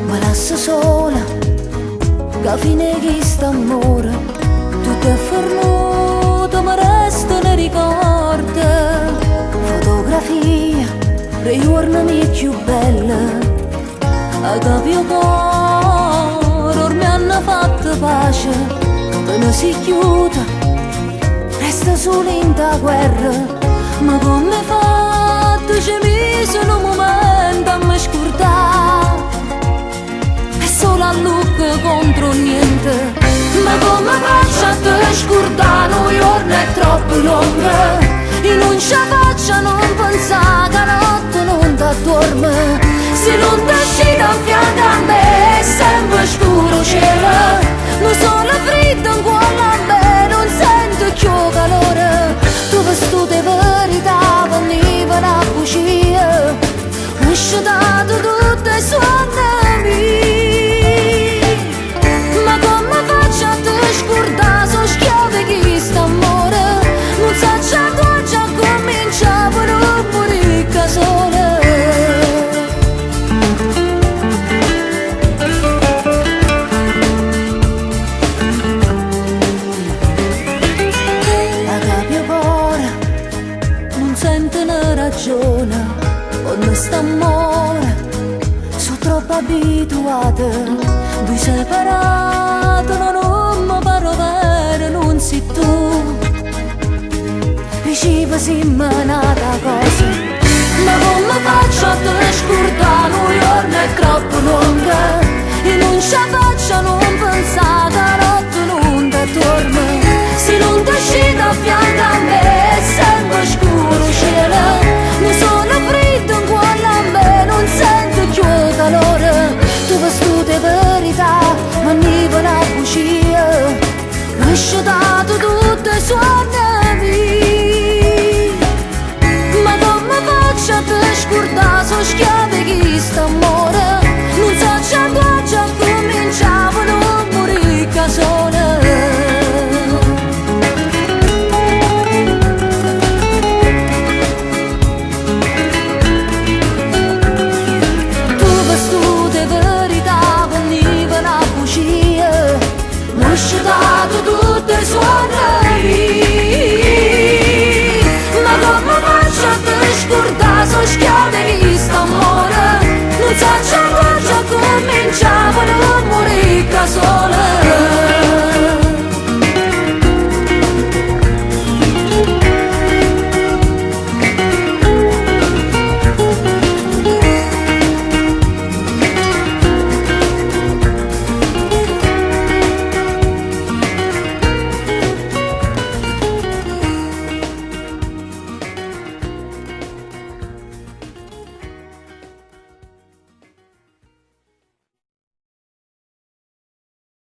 mi lascia sola, che fine di st'amore, tutto è fornuto, ma resta ne ricorda. Fotografia, dei giorni più belle, a capio cuore, or mi hanno fatto pace, che non si chiude, resta solo in ta guerra, ma come fatto ci mise un momento a me scordare, è solo a look contro niente, ma come faccio a te scordare, un giorno è troppo lungo, e non ci faccio non pensare che notte non ti dorme, se non ti scende a fianco a me è sempre scuro cielo, non sono freddo in cuore a me, non sento più calore, tu vestito di verità veniva la bugia, mi scedato tutte le suone mie, ma come faccio a te scordare, sono schiave di st'amore, non so già già cominciavo a pure casole. Con st'amore sono troppo abituata, due separate, non mi paro vero, non sei tu, ricevo simmenata cosa, ma come faccio a te scordare, un giorno è troppo lunga, e non ci faccio non pensare che notte non ti dorme, se non ti scende a fianco a me è sempre scuro cielo, mi sono freddo in cuore a me, non sento più calore, tu vestito di verità, ma arriva la bugia, mi hai dato tutte le suone mie, ma come faccio a te scordare, sono schiave di st'amore.